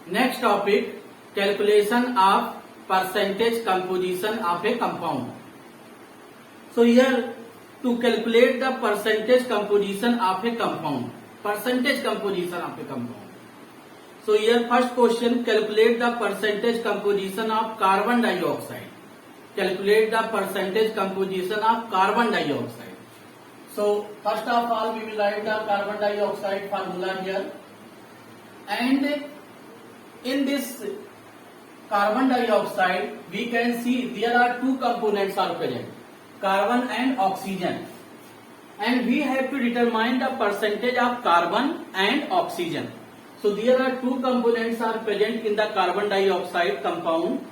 Next topic, calculation of percentage composition of a compound. So here to calculate the percentage composition of a compound. Percentage composition of a compound. So here first question, calculate the percentage composition of carbon dioxide. Calculate the percentage composition of carbon dioxide. So first of all we will write the carbon dioxide formula here, and in this carbon dioxide we can see there are two components are present, carbon and oxygen, and we have to determine the percentage of carbon and oxygen. So there are two components are present in the carbon dioxide compound,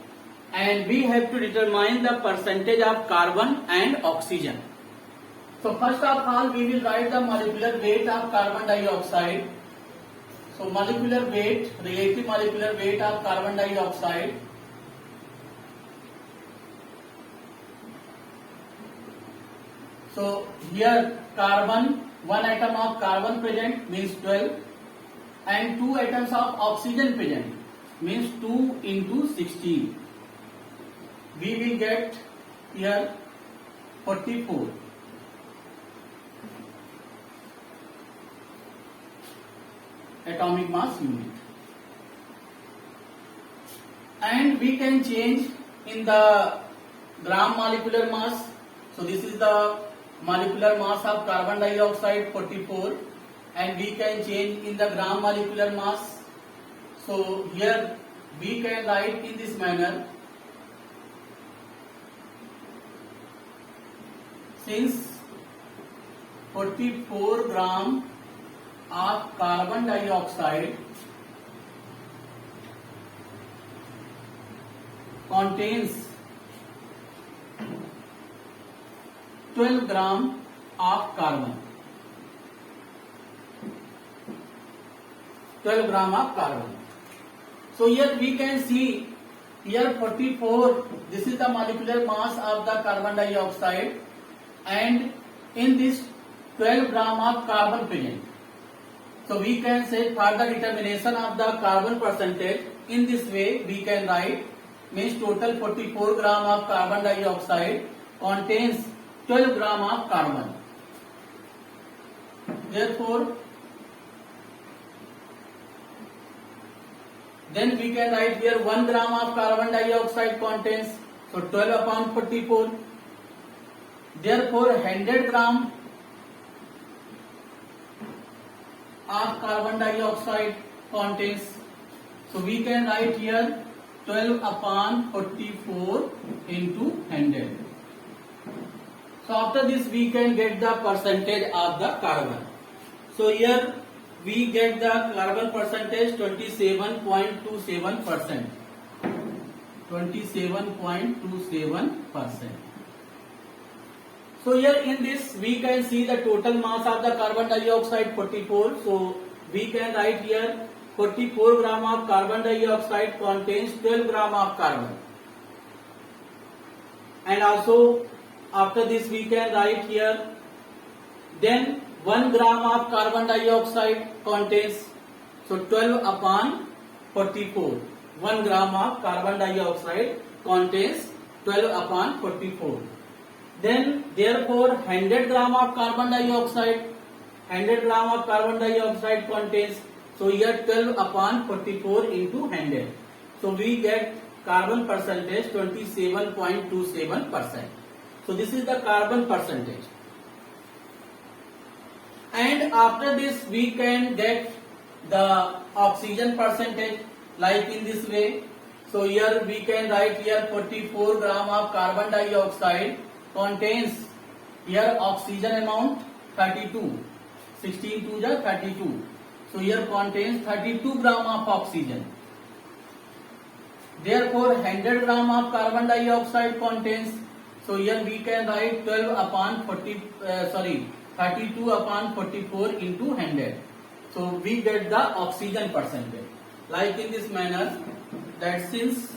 and we have to determine the percentage of carbon and oxygen. So first of all we will write the molecular weight of carbon dioxide. So molecular weight, relative molecular weight of carbon dioxide. So here carbon, one atom of carbon present means 12, and two atoms of oxygen present means 2 into 16. We will get here 44. Atomic mass unit, and we can change in the gram molecular mass. So this is the molecular mass of carbon dioxide 44, and we can change in the gram molecular mass. So here we can write in this manner, since 44 gram of carbon dioxide contains 12 gram of carbon. 12 gram of carbon. So here we can see here 44, this is the molecular mass of the carbon dioxide, and in this 12 gram of carbon present. So we can say for the determination of the carbon percentage, in this way we can write, means total 44 gram of carbon dioxide contains 12 gram of carbon. Therefore, then we can write here 1 gram of carbon dioxide contains, so 12 upon 44. Therefore 100 gram of carbon dioxide contains, so we can write here 12 upon 44 into 100. So after this we can get the percentage of the carbon. So here we get the carbon percentage 27.27%. 27.27%. So here in this we can see the total mass of the carbon dioxide 44. So we can write here 44 gram of carbon dioxide contains 12 gram of carbon. And also after this we can write here, then 1 gram of carbon dioxide contains, so 12 upon 44. 1 gram of carbon dioxide contains 12 upon 44. Then therefore 100 gram of carbon dioxide, 100 gram of carbon dioxide contains, so here 12 upon 44 into 100. So we get carbon percentage 27.27%. So this is the carbon percentage. And after this we can get the oxygen percentage like in this way. So here we can write here 44 gram of carbon dioxide contains here oxygen amount 32, 16 to the 32. So here contains 32 gram of oxygen. Therefore 100 gram of carbon dioxide contains, so here we can write 12 upon 32 upon 44 into 100. So we get the oxygen percentage like in this manner, that since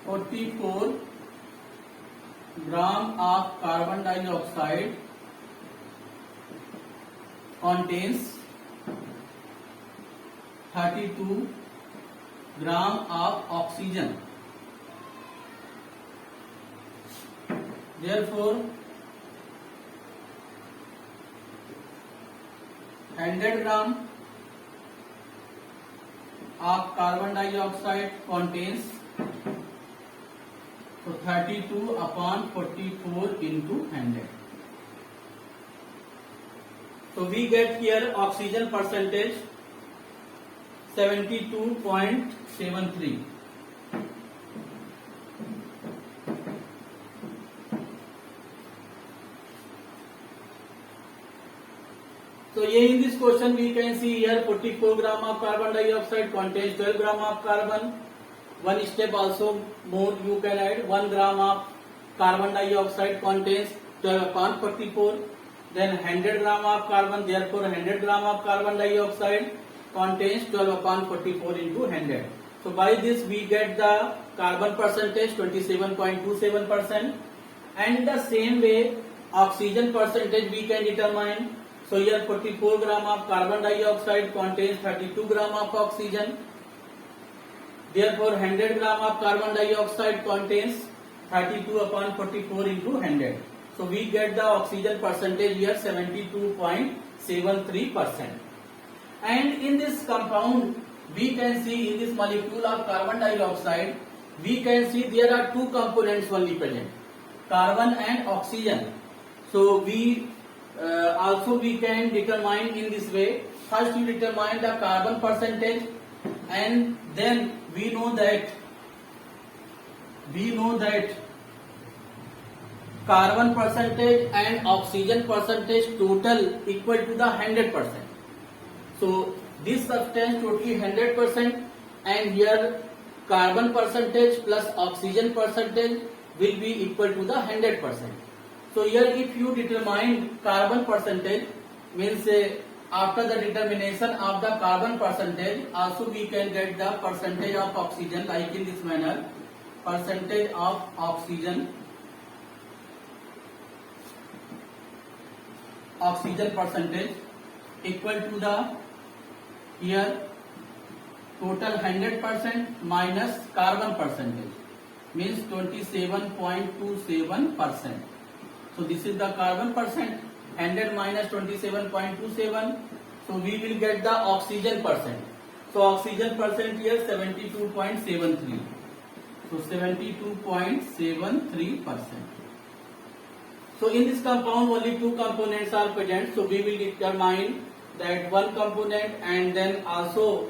44 gram of carbon dioxide contains 32 gram of oxygen. Therefore 100 gram of carbon dioxide contains, so 32 upon 44 into 100. So we get here oxygen percentage 72.73. So here in this question we can see here 44 gram of carbon dioxide contains 12 gram of carbon. One step also more you can add, 1 gram of carbon dioxide contains 12 upon 44. Then 100 gram of carbon, therefore 100 gram of carbon dioxide contains 12 upon 44 into 100. So by this we get the carbon percentage 27.27%, and the same way oxygen percentage we can determine. So here 44 gram of carbon dioxide contains 32 gram of oxygen. Therefore 100 gram of carbon dioxide contains 32 upon 44 into 100. So we get the oxygen percentage here 72.73%. And in this compound we can see, in this molecule of carbon dioxide, we can see there are two components only present, carbon and oxygen. So we also we can determine in this way. First you determine the carbon percentage, and then we know that carbon percentage and oxygen percentage total equal to the 100%. So this substance totally 100%, and here carbon percentage plus oxygen percentage will be equal to the 100%. So here if you determine carbon percentage, means after the determination of the carbon percentage, also we can get the percentage of oxygen, like in this manner, percentage of oxygen percentage equal to the here total 100% minus carbon percentage, means 27.27%. So this is the carbon percent, 100 minus 27.27. So we will get the oxygen percent. So oxygen percent here 72.73. So 72.73%. So in this compound only two components are present. So we will determine that one component, and then also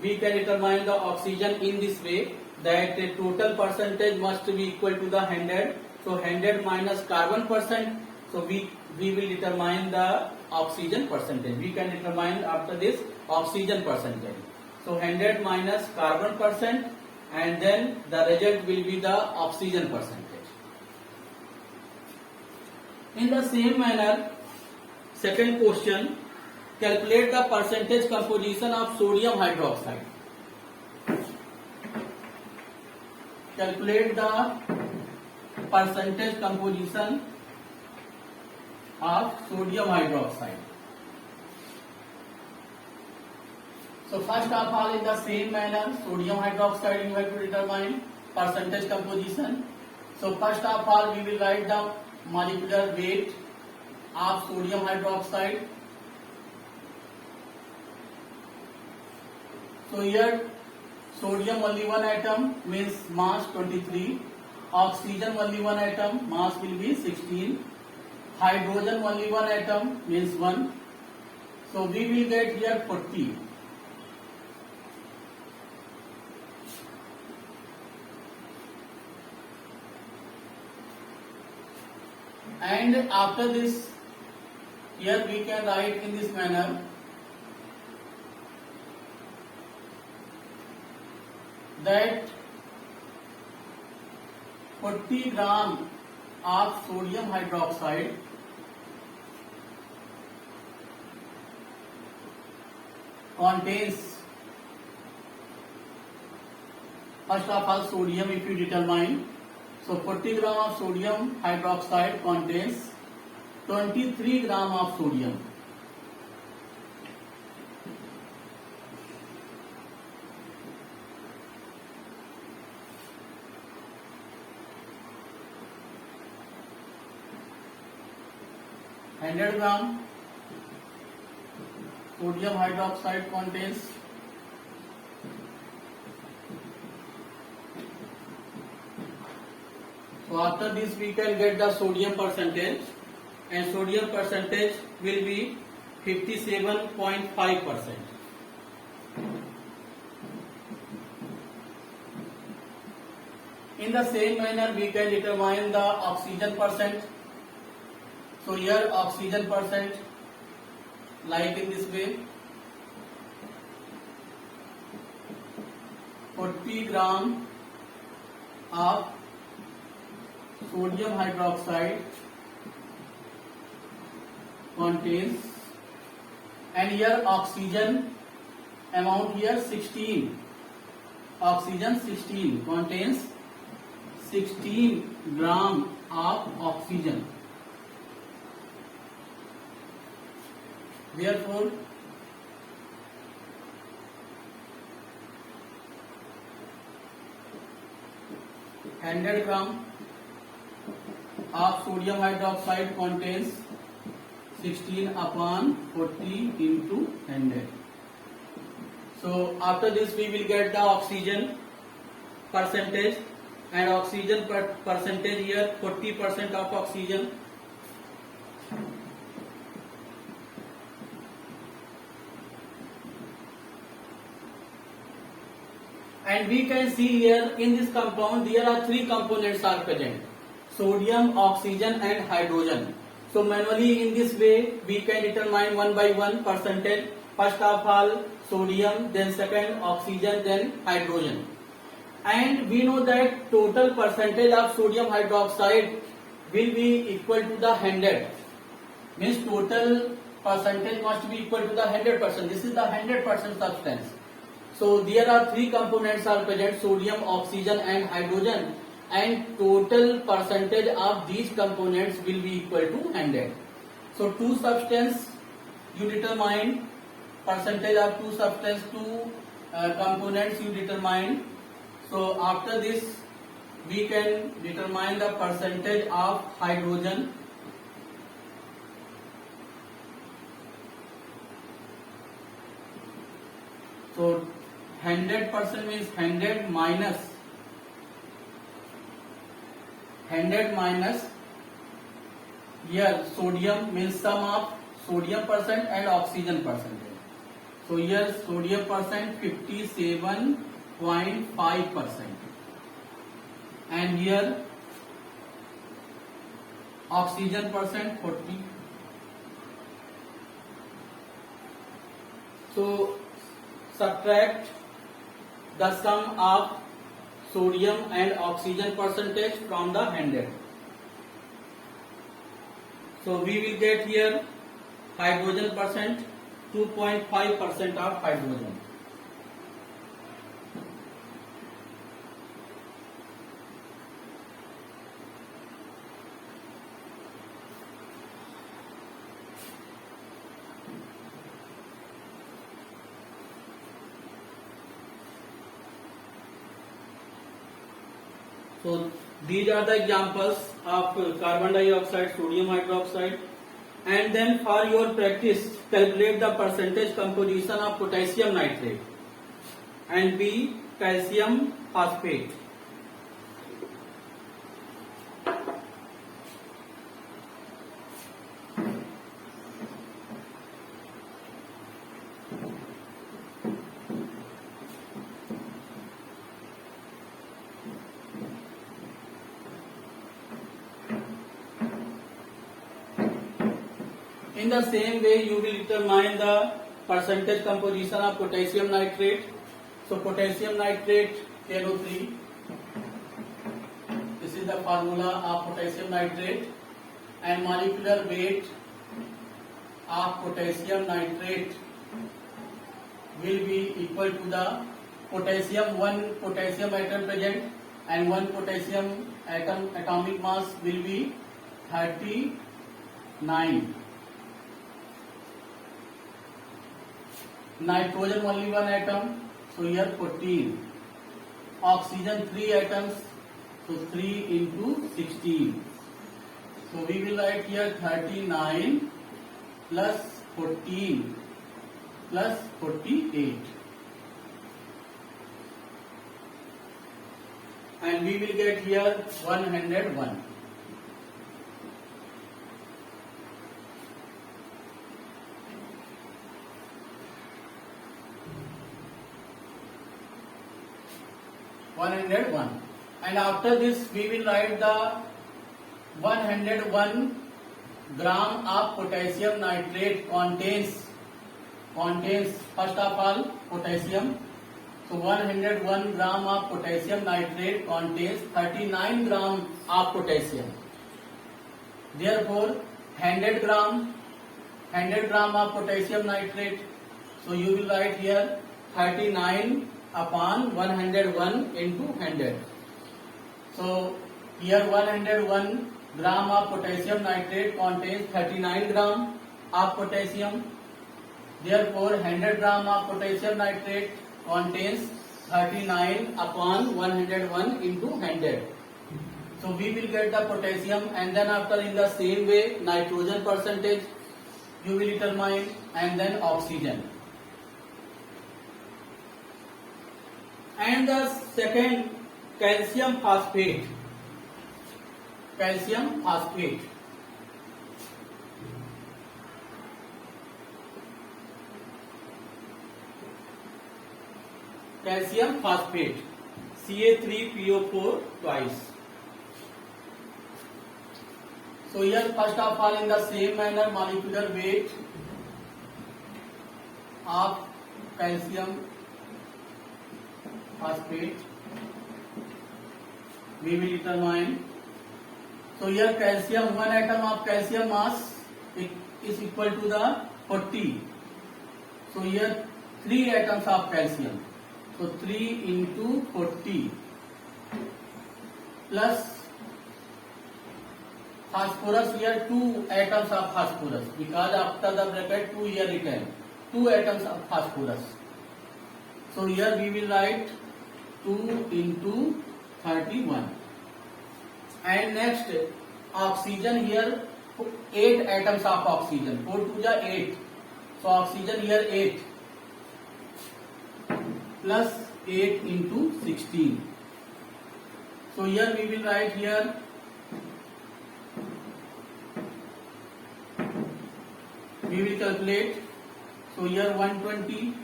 we can determine the oxygen in this way, that the total percentage must be equal to the 100. So 100 minus carbon percent. So we will determine the oxygen percentage. We can determine after this oxygen percentage. So 100 minus carbon percent, and then the result will be the oxygen percentage. In the same manner, second question, calculate the percentage composition of sodium hydroxide. Calculate the percentage composition of sodium hydroxide. So first of all, in the same manner, sodium hydroxide you have to determine percentage composition. So first of all, we will write the molecular weight of sodium hydroxide. So here sodium only one atom, means mass 23. Oxygen only one atom, mass will be 16. Hydrogen only one atom, means 1. So we will get here 40. And after this, here we can write in this manner that 40 gram of sodium hydroxide contains, first of all, sodium if you determine. So 40 gram of sodium hydroxide contains 23 gram of sodium. 100 gram sodium hydroxide contains so after this we can get the sodium percentage, and sodium percentage will be 57.5%. In the same manner we can determine the oxygen percent. So here oxygen percent like in this way, 40 gram of sodium hydroxide contains, and here oxygen amount here 16, oxygen 16 contains 16 gram of oxygen. Therefore, hundred gram of sodium hydroxide contains 16 upon 40 into 100. So after this we will get the oxygen percentage, and oxygen percentage here 40% of oxygen. And we can see here in this compound there are three components are present: sodium, oxygen and hydrogen. So manually in this way we can determine one by one percentage. First of all sodium, then second oxygen, then hydrogen. And we know that total percentage of sodium hydroxide will be equal to the 100. Means total percentage must be equal to the 100%. This is the 100% substance. So there are three components are present: sodium, oxygen and hydrogen, and total percentage of these components will be equal to 100. So two substance you determine percentage of two substance, two components you determine. So after this we can determine the percentage of hydrogen. So 100% means 100 minus here sodium means sum of sodium percent and oxygen percentage. So here sodium percent 57.5%, and here oxygen percent 40. So subtract the sum of sodium and oxygen percentage from the 100. So we will get here hydrogen percent 2.5% of hydrogen. So these are the examples of carbon dioxide, sodium hydroxide. And then for your practice, calculate the percentage composition of potassium nitrate and B calcium phosphate. In the same way, you will determine the percentage composition of potassium nitrate. So potassium nitrate KNO3. This is the formula of potassium nitrate, and molecular weight of potassium nitrate will be equal to the potassium, one potassium atom present, and one potassium atom atomic mass will be 39. Nitrogen only one atom, so here 14. Oxygen 3 atoms, so 3 into 16. So we will write here 39 plus 14 plus 48. And we will get here 101. And after this we will write the 101 gram of potassium nitrate contains first of all potassium. So 101 gram of potassium nitrate contains 39 gram of potassium. Therefore 100 gram of potassium nitrate. So you will write here 39 upon 101 into 100. So here 101 gram of potassium nitrate contains 39 gram of potassium. Therefore 100 gram of potassium nitrate contains 39 upon 101 into 100. So we will get the potassium, and then after in the same way nitrogen percentage you will determine, and then oxygen. And the second, calcium phosphate. Calcium phosphate. Calcium phosphate, Ca3PO4 twice. So here first of all in the same manner molecular weight of calcium phosphate we will determine. So here calcium, one atom of calcium mass is equal to the 40. So here 3 atoms of calcium. So 3 into 40 plus phosphorus, here 2 atoms of phosphorus, because after the bracket 2 here written, 2 atoms of phosphorus. So here we will write 2 into 31. And next oxygen, here 8 atoms of oxygen, 4 to the 8. So oxygen here 8 plus 8 into 16. So here we will write here we will calculate. So here 120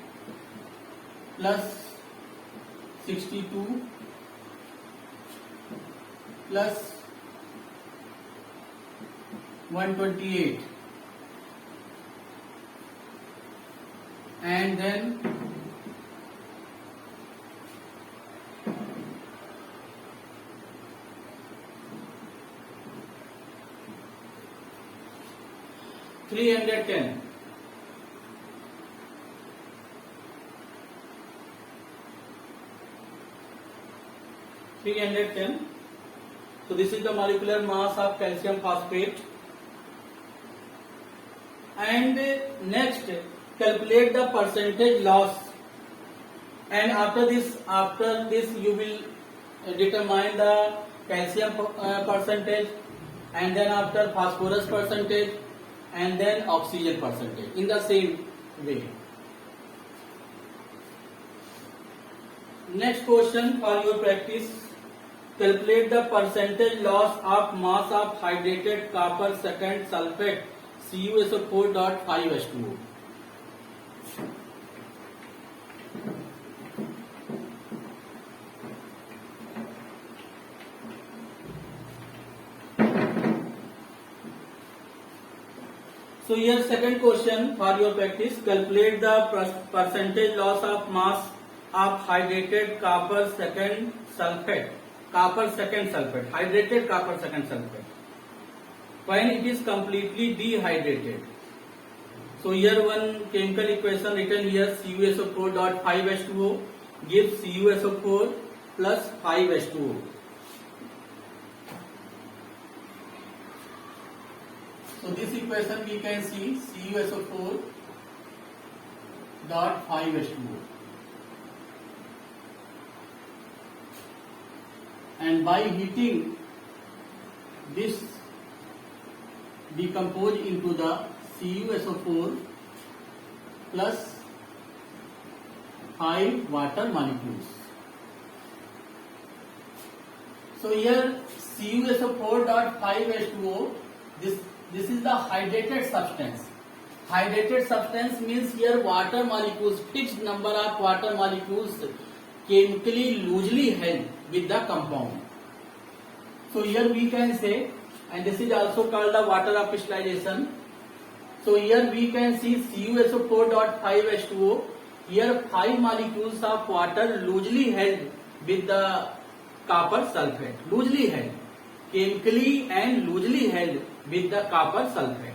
plus 62 plus 128, and then 310. So this is the molecular mass of calcium phosphate. And next, calculate the percentage loss. And after this you will determine the calcium percentage, and then after phosphorus percentage, and then oxygen percentage in the same way. Next question for your practice. Calculate the percentage loss of mass of hydrated copper second sulfate CuSO4.5H2O. So here second question for your practice. Calculate the percentage loss of mass of hydrated copper second sulfate. Hydrated copper second sulfate, when it is completely dehydrated. So here one chemical equation written here, CuSO4.5H2O gives CuSO4 plus 5H2O. So this equation we can see CuSO4 dot 5H2O. And by heating this decompose into the CuSO4 plus 5 water molecules. So here CuSO4.5H2O, this is the hydrated substance. Hydrated substance means here water molecules, fixed number of water molecules chemically loosely held with the compound. So here we can say, and this is also called the water of crystallization. So here we can see CuSO4.5H2O. Here 5 molecules of water loosely held with the copper sulfate. Loosely held, chemically and loosely held with the copper sulfate.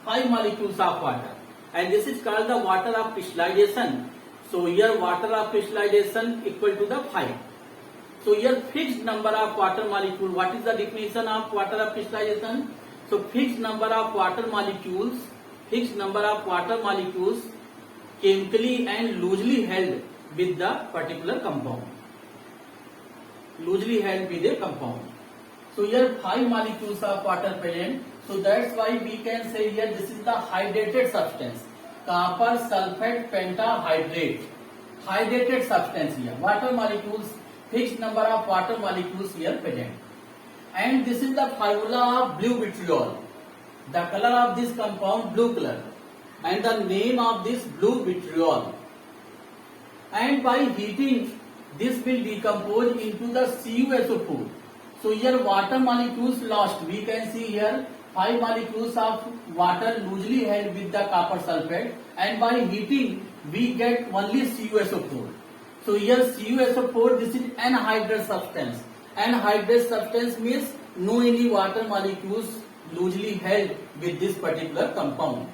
5 molecules of water, and this is called the water of crystallization. So here water of crystallization equal to the 5. So here fixed number of water molecule. What is the definition of water of crystallization? So fixed number of water molecules, chemically and loosely held with the particular compound. Loosely held with a compound. So here 5 molecules of water present. So that's why we can say here this is the hydrated substance. Copper sulfate pentahydrate. Hydrated substance here. Water molecules, fixed number of water molecules here present. And this is the formula of blue vitriol. The color of this compound blue color. And the name of this blue vitriol. And by heating, this will decompose into the CuSO4. So here water molecules lost. We can see here 5 molecules of water loosely held with the copper sulfate, and by heating we get only CuSO4. So here CuSO4, this is anhydrous substance. Anhydrous substance means no any water molecules loosely held with this particular compound.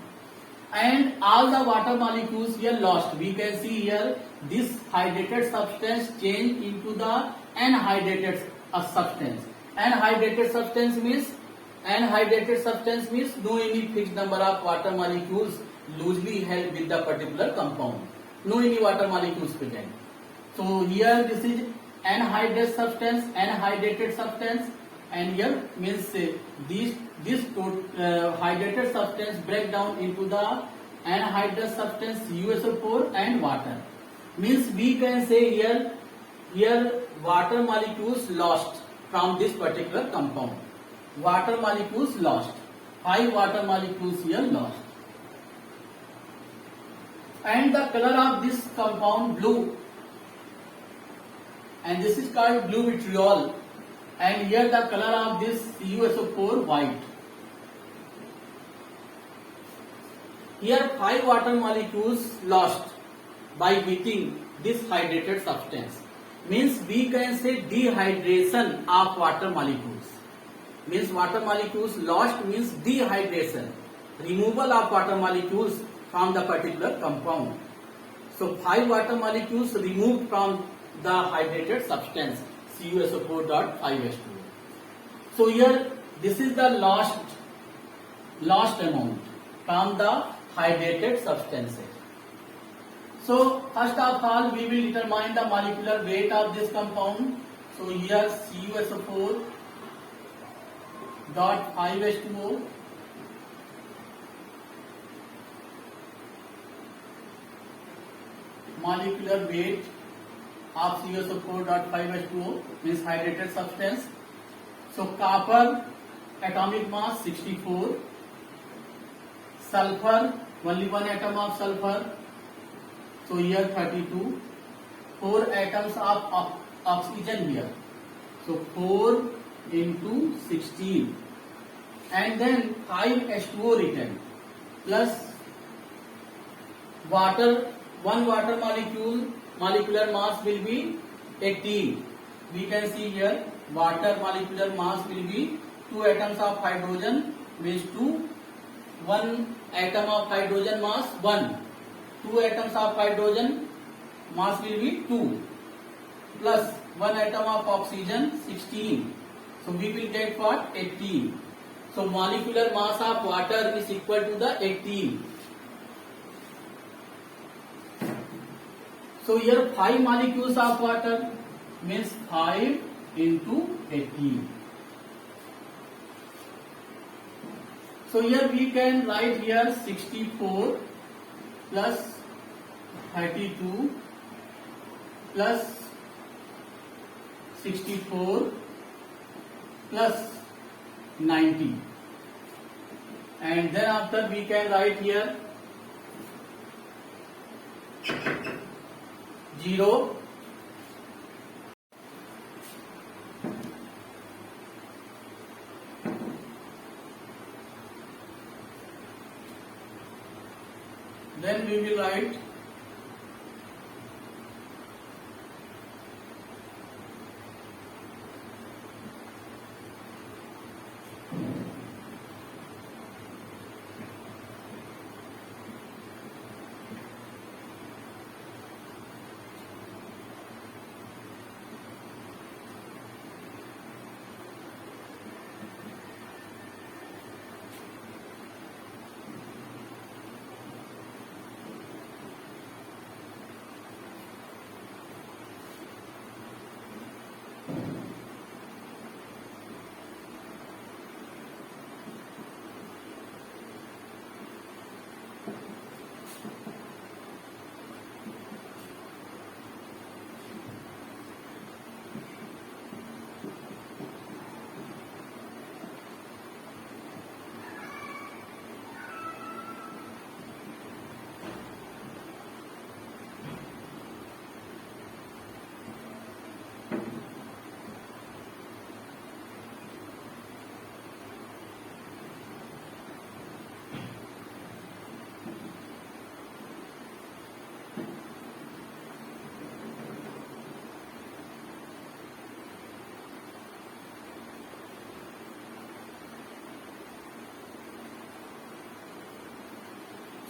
And all the water molecules here lost. We can see here this hydrated substance change into the anhydrated substance. Anhydrated substance means no any fixed number of water molecules loosely held with the particular compound. No any water molecules present. So here this is anhydrated substance, and here means this hydrated substance break down into the anhydrous substance CuSO4 and water. Means we can say here water molecules lost from this particular compound. Water molecules lost. 5 water molecules here lost. And the color of this compound blue. And this is called blue vitriol. And here the color of this CuSO4 white. Here 5 water molecules lost by heating this hydrated substance. Means we can say dehydration of water molecules. Means water molecules lost means dehydration. Removal of water molecules from the particular compound. So 5 water molecules removed from the hydrated substance CuSO4.5H2O. So here this is the lost amount from the hydrated substances. So first of all we will determine the molecular weight of this compound. So here CuSO4.5H2O molecular weight of CuSO4.5H2O means hydrated substance. So copper atomic mass 64, sulfur only one atom of sulfur, so here 32, 4 atoms of oxygen here, so 4 into 16, and then 5 H2O written plus water, one water molecular mass will be 18. We can see here water molecular mass will be 2 atoms of hydrogen means 2, 1 atom of hydrogen mass 1, 2 atoms of hydrogen mass will be 2 plus 1 atom of oxygen 16. So we will get what? 18. So molecular mass of water is equal to the 18. So here 5 molecules of water means 5 into 18. So here we can write here 64 plus 32 plus 64 plus 90, and then after we can write here 0, then we will write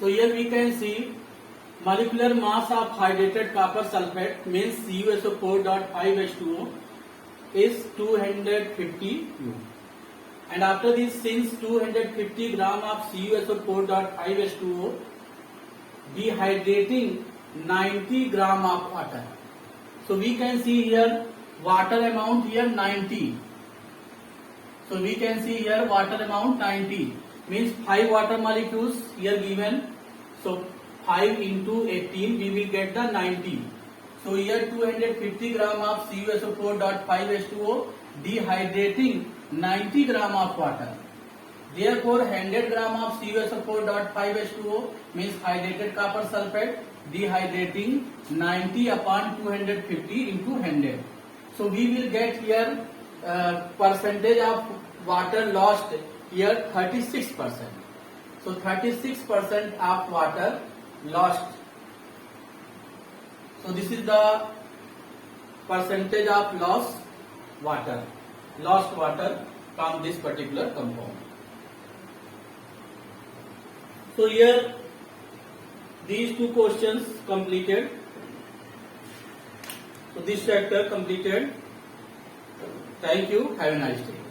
So here we can see molecular mass of hydrated copper sulfate means CuSO4.5H2O is 250 U. And after this, since 250 gram of CuSO4.5H2O dehydrating 90 gram of water. So we can see here water amount here 90. So we can see here water amount 90 means 5 water molecules here given. So 5 into 18 we will get the 90. So here 250 gram of CuSO4.5H2O dehydrating 90 gram of water. Therefore 100 gram of CuSO4.5H2O means hydrated copper sulfate dehydrating 90 upon 250 into 100. So we will get here percentage of water lost here 36%. So 36% of water lost. So this is the percentage of lost water from this particular compound. So here these two questions completed. So this chapter completed. Thank you. Have a nice day.